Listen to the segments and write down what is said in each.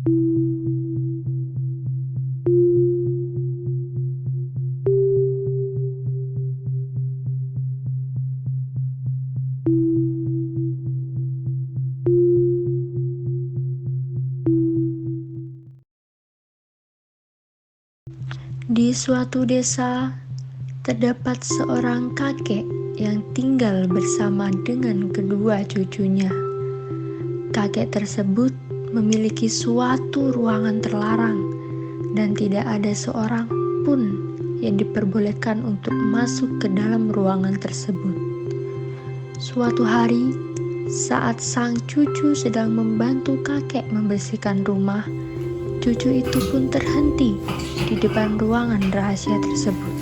Di suatu desa, terdapat seorang kakek yang tinggal bersama dengan kedua cucunya. Kakek tersebut memiliki suatu ruangan terlarang dan tidak ada seorang pun yang diperbolehkan untuk masuk ke dalam ruangan tersebut. Suatu hari, saat sang cucu sedang membantu kakek membersihkan rumah, cucu itu pun terhenti di depan ruangan rahasia tersebut.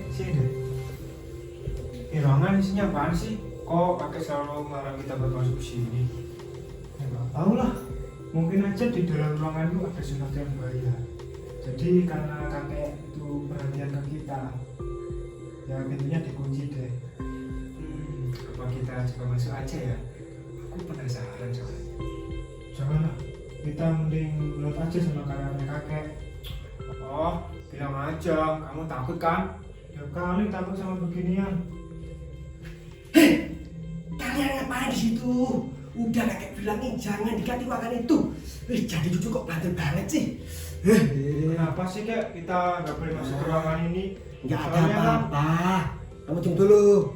Sini deh. Ini ruangan isinya apaan sih? Kok kakek selalu melarang kita buat masuk ke sini? Ya nggak tahu lah. Mungkin aja di dalam ruangan itu ada sesuatu yang bahaya. Jadi karena kakek itu perhatian ke kita, ya pintunya dikunci deh. Apa kita coba masuk aja ya? Aku penasaran soalnya. Janganlah, kita mending nurut aja sama kakek. Oh, bilang aja, kamu takut kan? Ya kali takut sama beginian. Hei, kalian ngapain di situ? Udah kakek bilangin jangan diganti ruangan itu. Jadi cucu kok banter banget sih? Kenapa sih kek kita nggak boleh masuk ke ruangan ini? Nggak ada Soalnya kan- apa-apa. Kamu tunggu dulu.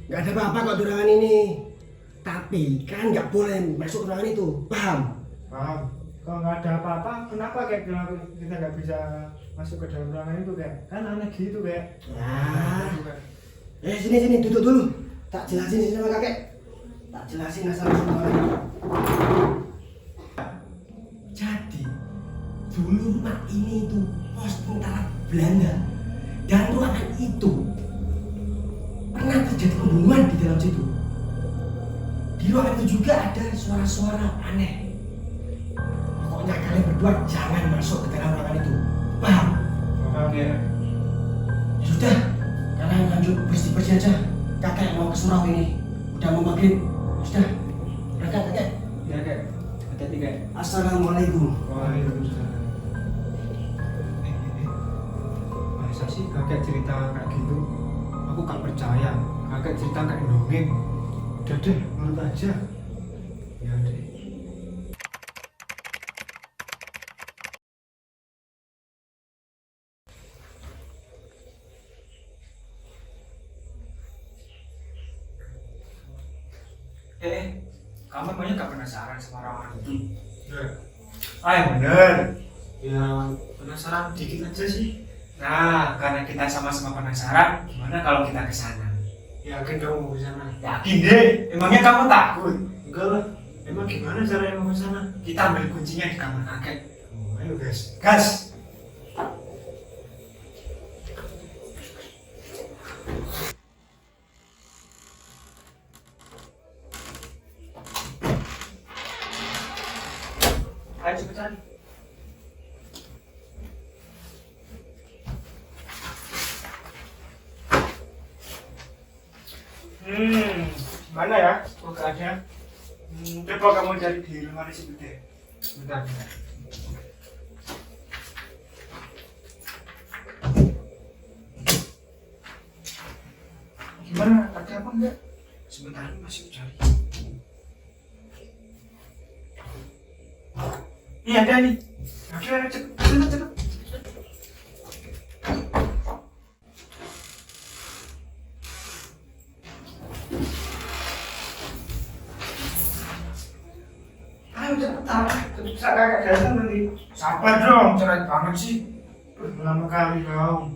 Nggak ada apa-apa kok di ruangan ini. Tapi kan nggak boleh masuk ke ruangan itu. Paham? Paham. Kalau nggak ada apa-apa, kenapa kayak bilang kita nggak bisa masuk ke dalam ruangan itu kayak? Kan aneh gitu kayak. Ya. Sini duduk dulu. Tak jelasin sini sama kakek. Tak jelasin asal usulnya. Jadi dulu rumah ini itu pos tentara Belanda dan ruangan itu pernah terjadi pembunuhan di dalam situ. Di ruangan itu juga ada suara-suara aneh. Pokoknya kalian berdua jangan masuk ke dalam ruangan itu. Paham? Oke. Ya sudah, kalian lanjut bersih-bersih aja. Kakek mau ke surau ini. Udah mau maghrib. Sudah, berangkat kakek. Ya kek. Hati-hati kek. Assalamualaikum. Waalaikumsalam. Masa sih kakek cerita kayak gitu? Aku gak percaya. Kakek cerita kayak dongeng. Udah deh, nurut aja. Ya deh. Kamu emangnya gak penasaran sama ruangan itu? Ya. Yang bener. Ya penasaran dikit aja sih. Nah, karena kita sama-sama penasaran, gimana kalau kita ke sana? Yakin kamu mau ke sana? Yakin deh. Emangnya kamu takut? Enggak lah. Emang gimana caranya mau ke sana? Kita ambil kuncinya di kamar kakek. Ayo guys. Gas. Ayo cepetan. Mana ya? Oh, gak ada. Coba kamu cari di rumah di situ deh. Bentar. Gimana? Ada apa enggak? Sebentar masih cari. Iya ada nih. Ada cepet. Ayo cepetan, bisa kakak datang nanti. Sabar dong, cerai banget sih. Lama kali kau.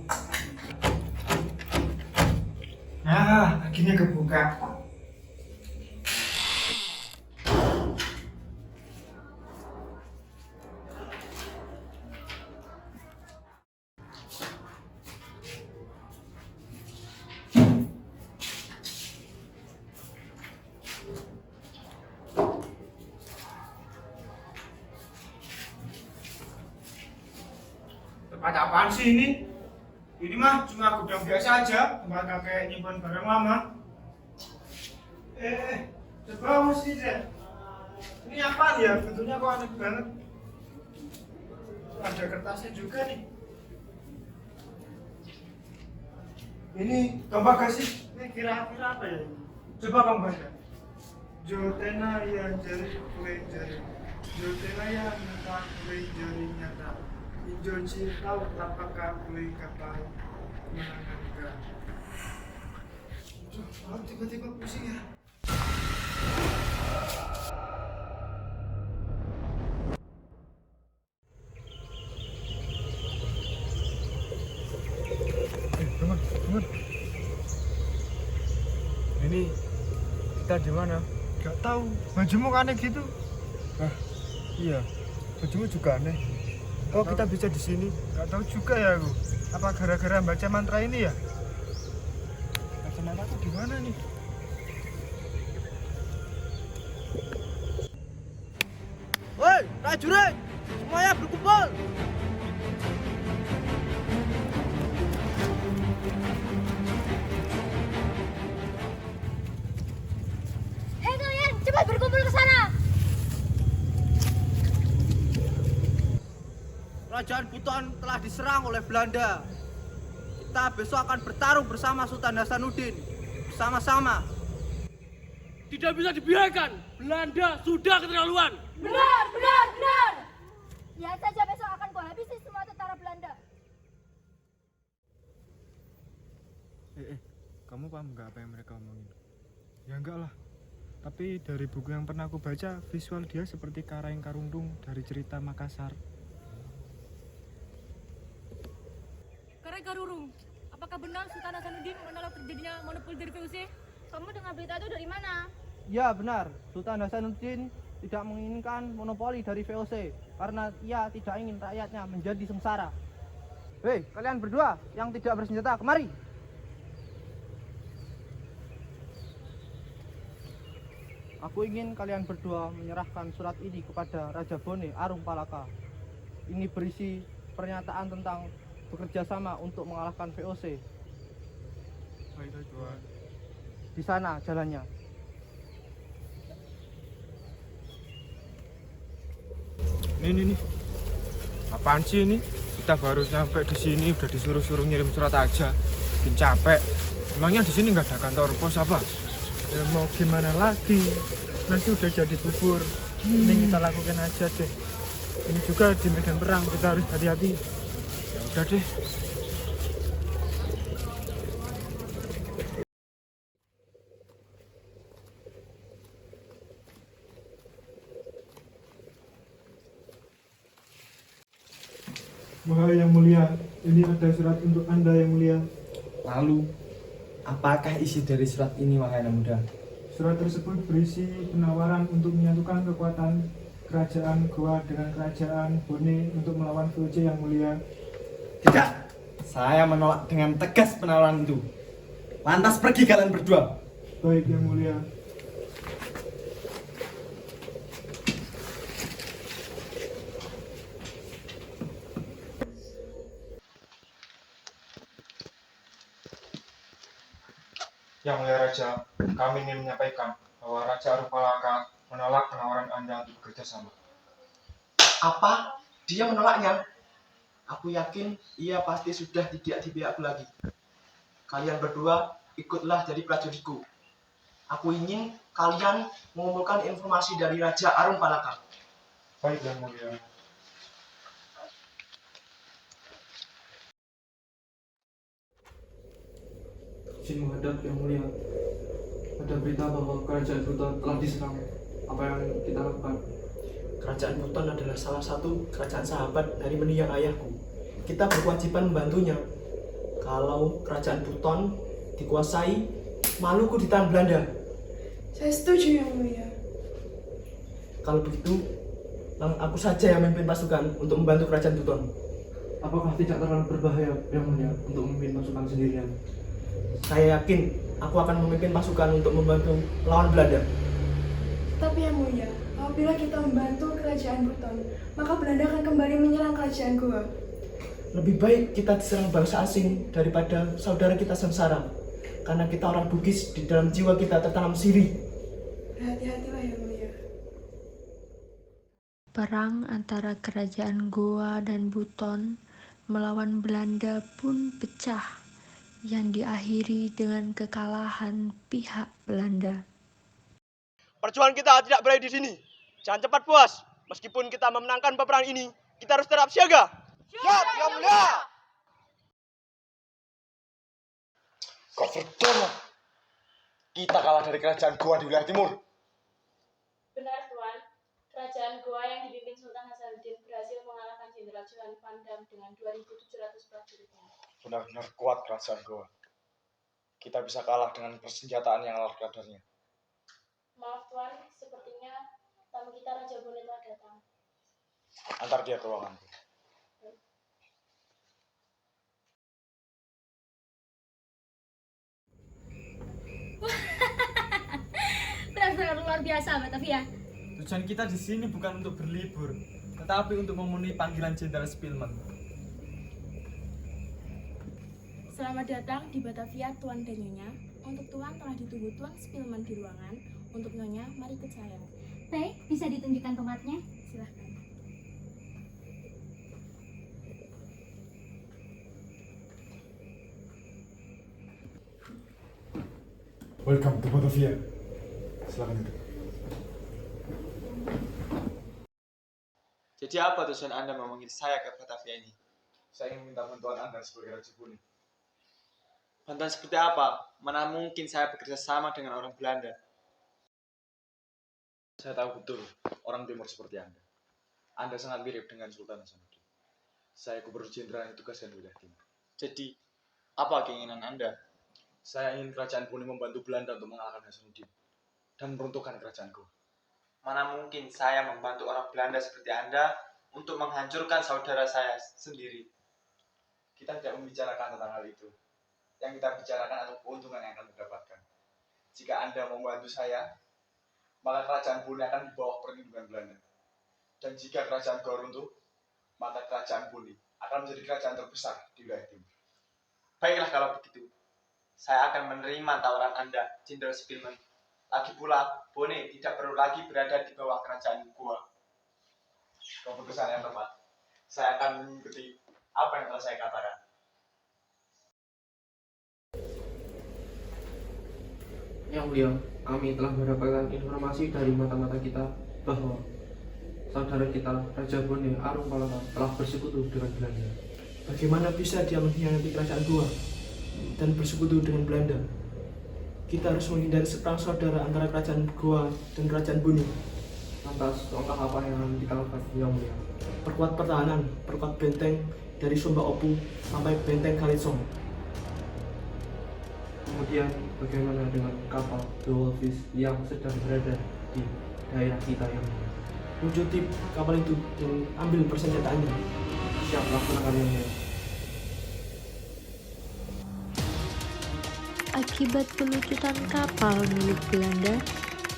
Nah, akhirnya kebuka. Tempat apaan sih ini? Ini mah cuma gudang biasa aja, tempat kakek nyimpan barang lama. Coba mesti deh. Ini apaan ya? Bentuknya kok aneh banget. Ada kertasnya juga nih. Ini Kamu baca sih? Ini kira-kira apa ya? Coba kamu baca. Jotena ya jari kue jari. Jotena ya nyata kue jari nyata. Injo tahu apakah kue kapal menangan enggak? Aduh, tiba-tiba pusing ya. Teman. Ini kita di mana? Gak tahu. Bajumu aneh gitu. Iya. Bajumu juga aneh. Kok kita bisa di sini? Gak tahu juga ya aku. Apa gara-gara baca mantra ini ya? Baca mantra itu di mana nih? Woi, prajurit! Semuanya berkumpul! Hei kalian, cepat berkumpul ke sana! Kerajaan Buton telah diserang oleh Belanda. Kita besok akan bertarung bersama Sultan Hasanuddin. Bersama-sama. Tidak bisa dibiarkan. Belanda sudah keterlaluan. Benar, benar, benar! Lihat saja besok akan kuhabisi semua tentara Belanda. Kamu paham nggak apa yang mereka omongin? Ya enggak lah. Tapi dari buku yang pernah aku baca, visual dia seperti Karaeng Karundung dari cerita Makassar. Karaeng Karurung, apakah benar Sultan Hasanuddin menolak terjadinya monopoli dari VOC? Kamu dengar berita itu dari mana? Ya benar, Sultan Hasanuddin tidak menginginkan monopoli dari VOC karena ia tidak ingin rakyatnya menjadi sengsara. Hei, kalian berdua yang tidak bersenjata, kemari! Aku ingin kalian berdua menyerahkan surat ini kepada Raja Bone Arung Palaka. Ini berisi pernyataan tentang bekerja sama untuk mengalahkan VOC. Baiklah Tuhan. Di sana jalannya. Nih. Apaan sih ini? Kita baru sampai di sini udah disuruh-suruh ngirim surat aja. Bikin capek. Emangnya di sini nggak ada kantor pos apa? Ya mau gimana lagi? Nanti udah jadi bubur. Ini kita lakukan aja deh. Ini juga di medan perang kita harus hati-hati. Ya udah deh. Wahai yang mulia, ini ada surat untuk Anda yang mulia. Lalu, apakah isi dari surat ini, wahai anak muda? Surat tersebut berisi penawaran untuk menyatukan kekuatan kerajaan Goa dengan kerajaan Bone untuk melawan VOC yang mulia. Tidak, saya menolak dengan tegas penawaran itu. Lantas pergi kalian berdua. Baik yang mulia. Yang mulia Raja, kami ingin menyampaikan bahwa Raja Arupalaka menolak penawaran Anda untuk bekerja sama. Apa? Dia menolaknya? Aku yakin ia pasti sudah tidak di pihakku lagi. Kalian berdua ikutlah jadi prajuritku. Aku ingin kalian mengumpulkan informasi dari Raja Arung Palaka. Baik yang mulia. Izin menghadap yang mulia. Ada berita bahwa kerajaan Buton telah diserang. Apa yang kita lakukan? Kerajaan Buton adalah salah satu kerajaan sahabat dari mendiang ayahku. Kita berkewajiban membantunya. Kalau kerajaan Buton dikuasai, Maluku di tangan Belanda. Saya setuju yang mulia. Kalau begitu, aku saja yang memimpin pasukan untuk membantu kerajaan Buton. Apakah tidak terlalu berbahaya yang mulia untuk memimpin pasukan sendirian? Saya yakin aku akan memimpin pasukan untuk membantu melawan Belanda. Tapi yang mulia, apabila kita membantu kerajaan Buton, maka Belanda akan kembali menyerang kerajaan Goa. Lebih baik kita diserang bangsa asing daripada saudara kita sengsara. Karena kita orang Bugis, di dalam jiwa kita tertanam siri. Berhati-hatilah yang mulia. Perang antara kerajaan Goa dan Buton melawan Belanda pun pecah, yang diakhiri dengan kekalahan pihak Belanda. Perjuangan kita tidak berakhir di sini. Jangan cepat puas. Meskipun kita memenangkan peperangan ini, kita harus tetap siaga. Siap, Yang Mulia. Kok percuma? Kita kalah dari kerajaan Goa di wilayah timur. Benar, Tuan. Kerajaan Goa yang dipimpin Sultan Hasanuddin berhasil mengalahkan Jenderal Johan Van Dam dengan 2.700 prajuritnya. Benar-benar kuat kerajaan Goa. Kita bisa kalah dengan persenjataan yang ala kadarnya. Maaf, Tuan. Sepertinya tamu kita Raja Bone telah datang. Antar dia ke ruanganku. Benar-benar luar biasa, Batavia. Tujuan kita di sini bukan untuk berlibur, tetapi untuk memenuhi panggilan Jenderal Spillman. Selamat datang di Batavia, Tuan dan Nyonya. Untuk Tuan telah ditunggu Tuan Spillman di ruangan. Untuk Nyonya, mari ikut saya. Baik, bisa ditunjukkan tempatnya? Silahkan. Welcome to Batavia. Silakan duduk. Jadi apa tujuan Anda memanggil saya ke Batavia ini? Saya ingin minta bantuan Anda sebagai Raja Bone. Bantuan seperti apa? Mana mungkin saya bekerja sama dengan orang Belanda? Saya tahu betul orang timur seperti Anda. Anda sangat mirip dengan Sultan Hasanuddin. Saya Gubernur Jenderal yang tugaskan di wilayah timur. Jadi, apa keinginan Anda? Saya ingin kerajaan Bone membantu Belanda untuk mengalahkan Hasanuddin dan meruntuhkan kerajaan Goa. Mana mungkin saya membantu orang Belanda seperti Anda untuk menghancurkan saudara saya sendiri? Kita tidak membicarakan tentang hal itu. Yang kita bicarakan adalah keuntungan yang akan didapatkan. Jika Anda membantu saya, maka kerajaan Bone akan di bawah perlindungan Belanda. Dan jika kerajaan Goa runtuh, maka kerajaan Bone akan menjadi kerajaan terbesar di wilayah timur. Baiklah kalau begitu. Saya akan menerima tawaran Anda, Jenderal Spillman. Lagi pula, Bone tidak perlu lagi berada di bawah kerajaan Goa. Keputusan yang tepat. Saya akan mengikuti apa yang telah saya katakan. Yang Mulia, kami telah mendapatkan informasi dari mata-mata kita bahwa saudara kita Raja Bone Arung Palaka telah bersekutu dengan Belanda. Bagaimana bisa dia mengkhianati kerajaan Goa dan bersekutu dengan Belanda? Kita harus menghindari perang saudara antara kerajaan Goa dan kerajaan Bone. Lantas, langkah apa yang akan kita lakukan, Yang Mulia? Perkuat pertahanan, perkuat benteng dari Sumba Opu sampai benteng Kalisong. Kemudian, bagaimana dengan kapal The Wolfish yang sedang berada di daerah kita, Yang Mulia? Wujudi kapal itu dan ambil persenjataannya. Siap, laksanakan, Yang Mulia. Akibat pelucutan kapal milik Belanda,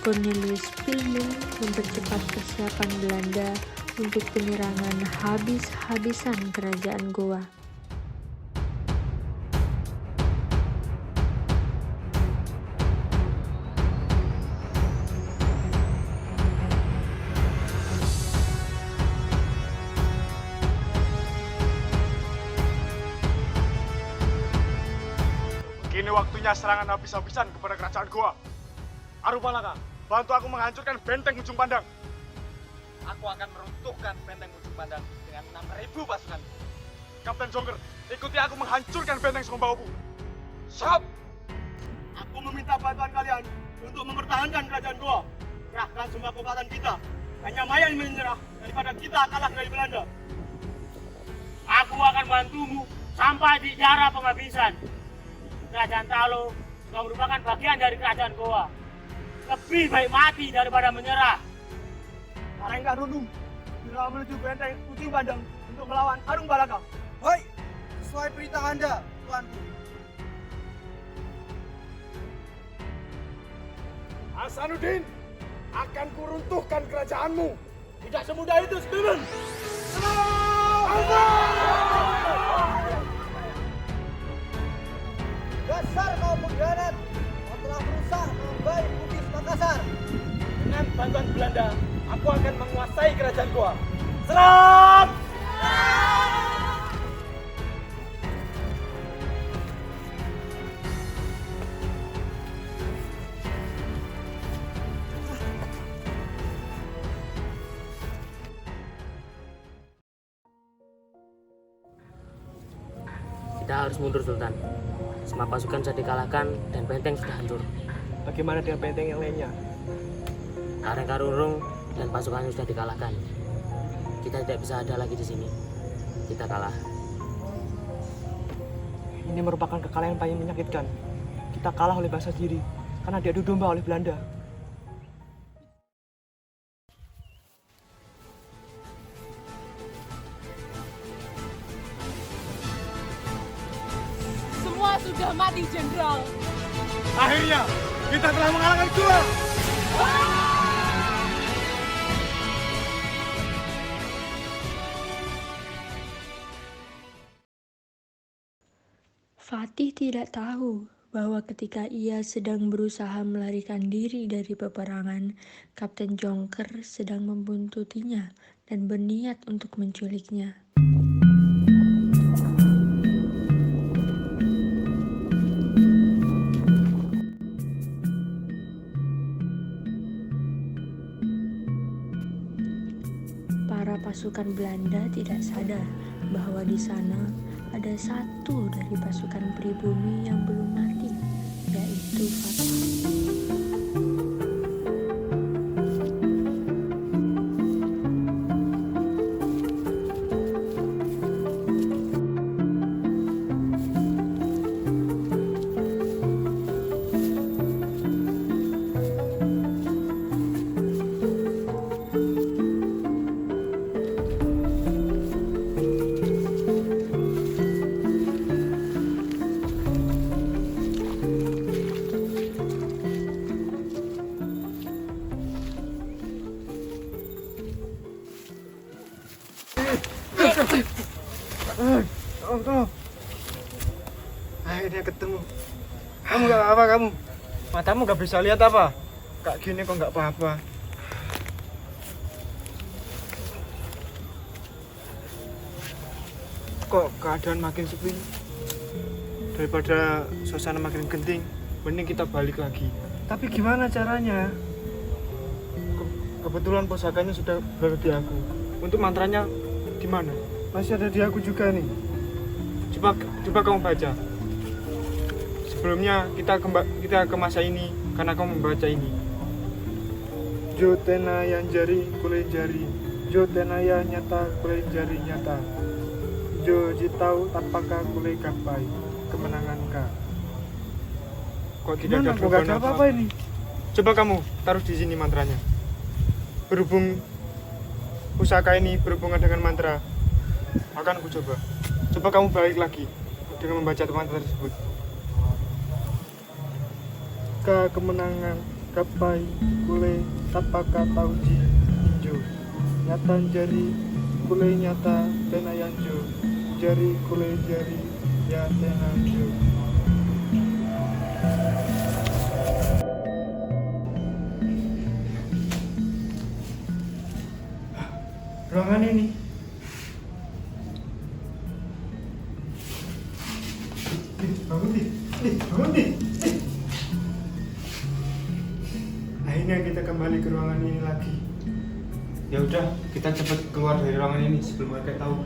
Cornelius Spillman mempercepat persiapan Belanda untuk penyerangan habis-habisan kerajaan Goa. Kini waktunya serangan habis-habisan kepada kerajaan Goa. Arung Palaka, bantu aku menghancurkan benteng Ujung Pandang. Aku akan meruntuhkan benteng Ujung Pandang dengan 6.000 pasukan. Kapten Jongker, ikuti aku menghancurkan benteng Sumba Opu. Siap! Aku meminta bantuan kalian untuk mempertahankan kerajaan Goa. Kerahkan semua kekuatan kita. Hanya Maya yang menyerah daripada kita kalah dari Belanda. Aku akan bantumu sampai di daerah penghabisan. Kerajaan Talo telah merupakan bagian dari kerajaan Goa. Lebih baik mati daripada menyerah. Arengga Runung bila menuju benteng Ujung Pandang untuk melawan Arung Palaka. Baik, sesuai perintah Anda, Tuanku. Hasanuddin akan kuruntuhkan kerajaanmu. Tidak semudah itu, Spillman. Dasar kaum pengkhianat, kau telah berusaha membaik Bugis Makassar. Dengan bantuan Belanda, Aku akan menguasai kerajaan gua. Serang! Kita harus mundur, Sultan. Semua pasukan sudah dikalahkan dan benteng sudah hancur. Bagaimana dengan benteng yang lainnya? Karangkarurung dan pasukannya sudah dikalahkan. Kita tidak bisa ada lagi di sini. Kita kalah. Ini merupakan kekalahan yang paling menyakitkan. Kita kalah oleh bangsa sendiri karena diadu domba oleh Belanda. Semua sudah mati, Jenderal. Akhirnya kita telah mengalahkan gua. Fatih tidak tahu bahwa ketika ia sedang berusaha melarikan diri dari peperangan, Kapten Jonker sedang membuntutinya dan berniat untuk menculiknya. Para pasukan Belanda tidak sadar bahwa di sana ada satu dari pasukan pribumi yang belum mati, yaitu Fatih. Tolong. Akhirnya ketemu. Kamu gak apa-apa kamu? Matamu gak bisa lihat apa? Kayak gini kok gak apa-apa. Kok keadaan makin sepi? Daripada suasana makin genting, mending kita balik lagi. Tapi gimana caranya? Kebetulan pusakanya sudah berada di aku. Untuk mantranya di mana? Masih ada di aku juga nih. Coba kamu baca. Sebelumnya kita ke masa ini karena kamu membaca ini. Jotena yang jari kulai jari, Jotena yang nyata kulai jari nyata, Jo jitau tapaka kulai gapai, kemenangan ka. Kok tidak ada perubahan apa-apa ini? Coba kamu taruh di sini mantranya. Berhubung pusaka ini berhubungan dengan mantra, akan aku coba. Coba kamu balik lagi dengan membaca mantra tersebut. Ka kemenangan kapai kule tapaka tauji injo, nyata jari kule nyata tenayanjo, jari kule jari ya tenayanjo. Ruangan ini. Bangun nih. Akhirnya kita kembali ke ruangan ini lagi. Ya udah, kita cepat keluar dari ruangan ini sebelum mereka tahu.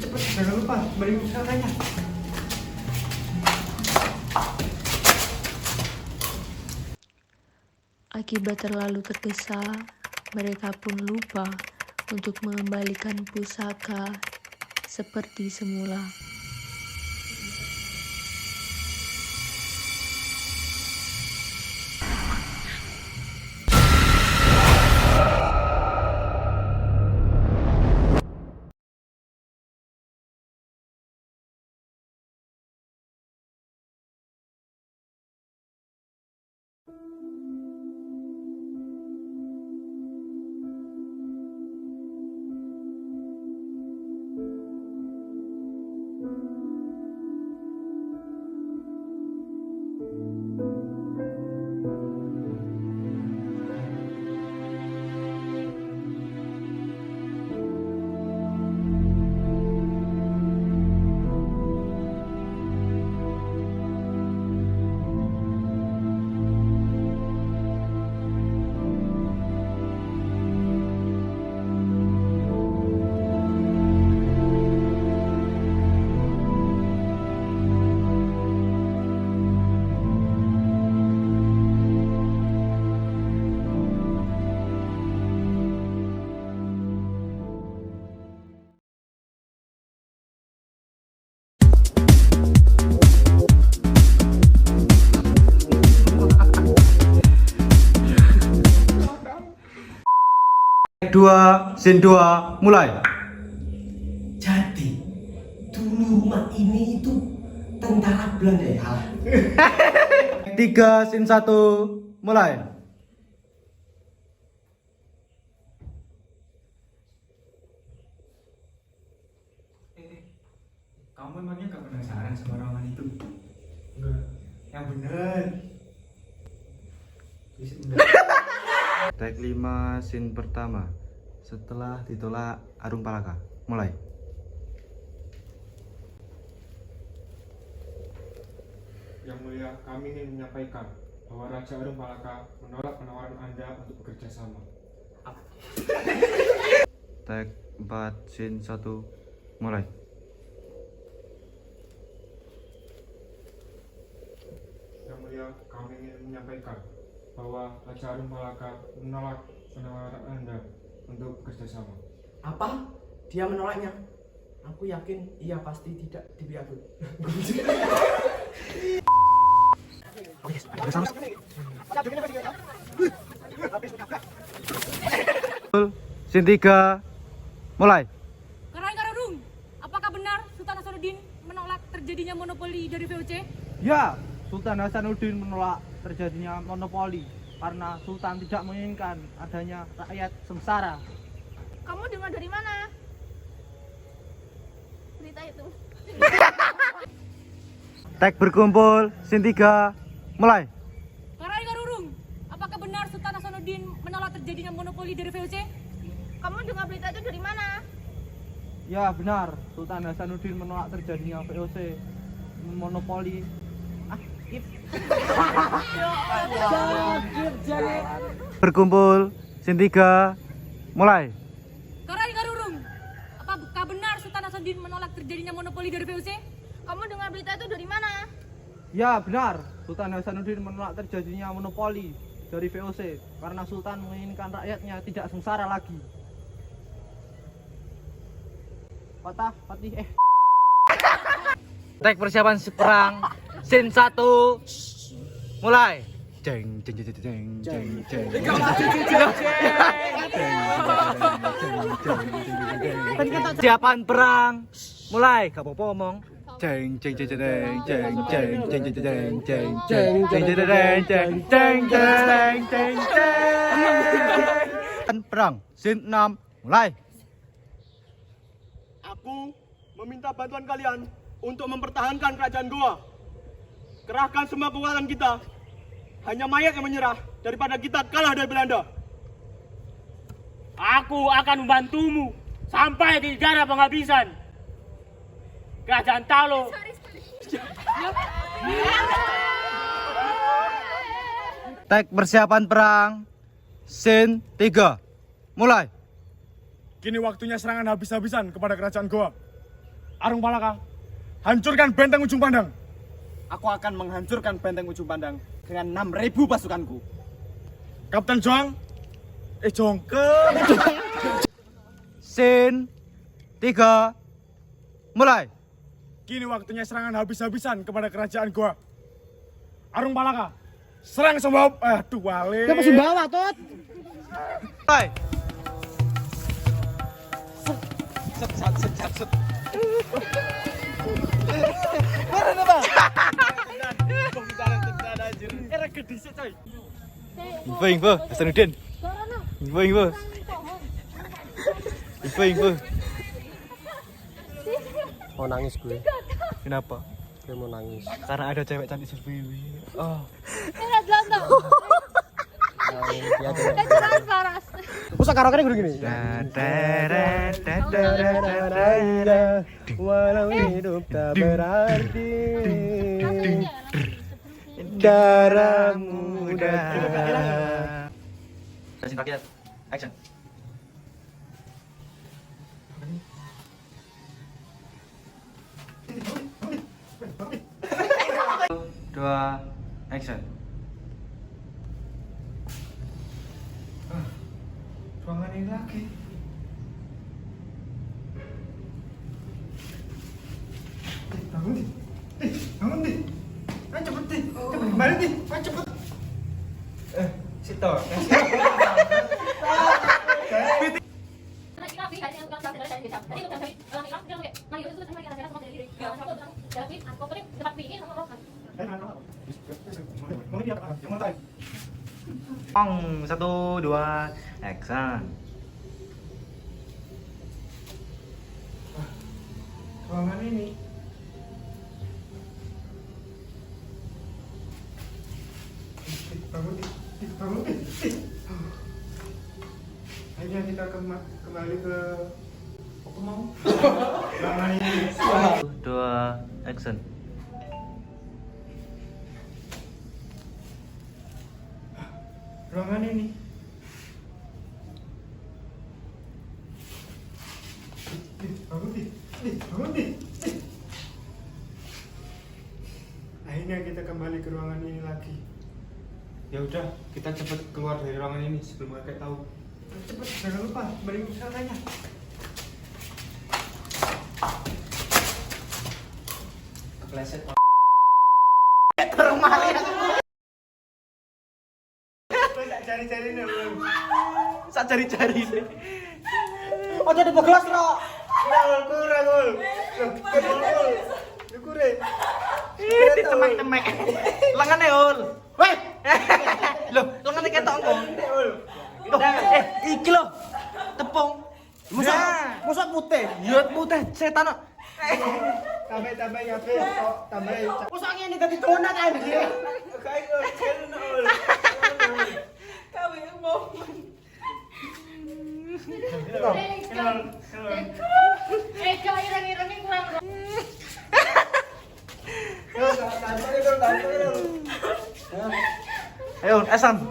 Cepat, jangan lupa kembali ke pusakanya. Akibat terlalu tergesa, mereka pun lupa untuk mengembalikan pusaka seperti semula. Take 2, scene 2, mulai. Jadi dulu rumah ini itu tentara Belanda ya. Take 3, scene 1, mulai. Kamu emangnya gak penasaran sama ruangan itu? Enggak. Yang bener. Take 5, scene pertama. Setelah ditolak Arung Palaka. Mulai. Yang mulia, kami ingin menyampaikan bahwa Raja Arung Palaka menolak penawaran Anda untuk bekerja sama. Take 4, scene 1, mulai. Yang mulia, kami ingin menyampaikan bahwa Raja Arung Palaka menolak penawaran Anda untuk bekerja sama. Apa? Dia menolaknya? Aku yakin ia pasti tidak di pihakku. Scene 3, mulai. Karung, apakah benar Sultan Hasanuddin menolak terjadinya monopoli dari VOC? Ya, Sultan Hasanuddin menolak terjadinya monopoli karena Sultan tidak menginginkan adanya rakyat sengsara. Kamu dengar dari mana berita itu? Take berkumpul, scene 3, mulai. Karung, apakah benar Sultan Hasanuddin menolak terjadinya monopoli dari VOC? Kamu dengar berita itu dari mana? Ya benar, Sultan Hasanuddin menolak terjadinya VOC monopoli. Berkumpul, scene 3, mulai. Karung, apakah benar Sultan Hasanuddin menolak terjadinya monopoli dari VOC? Kamu dengar berita itu dari mana? Ya benar, Sultan Hasanuddin menolak terjadinya monopoli dari VOC karena Sultan menginginkan rakyatnya tidak sengsara lagi. Take persiapan perang, scene 1, mulai. Jeng jeng jeng jeng jeng jeng. Persiapan perang, mulai. Gak apa-apa ngomong. Jeng jeng jeng jeng jeng jeng jeng jeng jeng jeng jeng jeng jeng jeng jeng jeng jeng. Perang, scene 6, mulai. Aku meminta bantuan kalian untuk mempertahankan kerajaan Goa. Kerahkan semua kekuatan kita. Hanya mayat yang menyerah daripada kita kalah dari Belanda. Aku akan membantumu sampai di daerah penghabisan Kerajaan Talo. Take persiapan perang, scene 3, mulai. Kini waktunya serangan habis-habisan kepada kerajaan Goa. Arung Palaka, hancurkan benteng ujung pandang. Aku akan menghancurkan benteng ujung pandang dengan 6.000 pasukanku. Kapten Joang, Jongke. Scene 3, mulai. Kini waktunya serangan habis-habisan kepada kerajaan Goa. Arung Palaka, serang Sumbawa. Aduh, wale. Siapa Sumbawa, Tot? Mulai. Mana nih, Bang? Era gede sih, coy. Info, Hasanuddin. Info. Mau nangis gue. Kenapa? Gue mau nangis. Karena ada cewek cantik seperti ini. Oh. Era Belanda. Kecurangan paras. Usah karaoke gue gini. Walau hidup tak berarti. Darah muda. Kasih rakyat. Action. Dua, action. Ruangan ini lagi. Bangun nih. Bangun nih. Ayo cepet nih. Cepet kembali nih. Ayo cepet. Sitor. Ong, 1, 2, action. Ruangan ini. Bangun, bangun. Akhirnya kita kembali ke apa mau? Ruangan ini. 1, 2, action. Ruangan ini. Bangun, bangun. Akhirnya kita kembali ke ruangan ini lagi. Ya udah, kita cepat keluar dari ruangan ini sebelum kakek tahu. Cepat, jangan lupa beri usahakannya. Kepleset. Rumah ya. Cari-cari nih, Bang. Sak cari-cari. Oh, jadi bogos, Bro. Kurang, Ul. Kurang. Ini temek-temek. Lengane, Ul. Weh. Loh, lengane ketok kok. Iki lho. Tepung. Musa putih. Ya putih setan kok. Tambah kok, tambah. Musa ngene dadi donat ae iki. Ayo,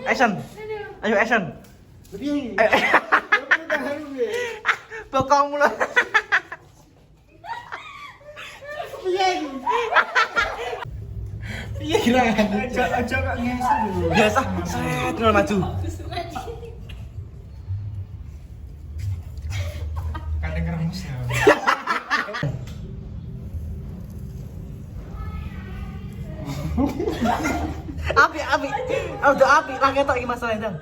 action. Ayo action. Lebih. Bokong mulu. Iya kira aja kak ngeser dulu. Biasa. Set nol maju. Kadang keremes ya. Api. Udah api. Lah ketok iki masalahnya, Dang.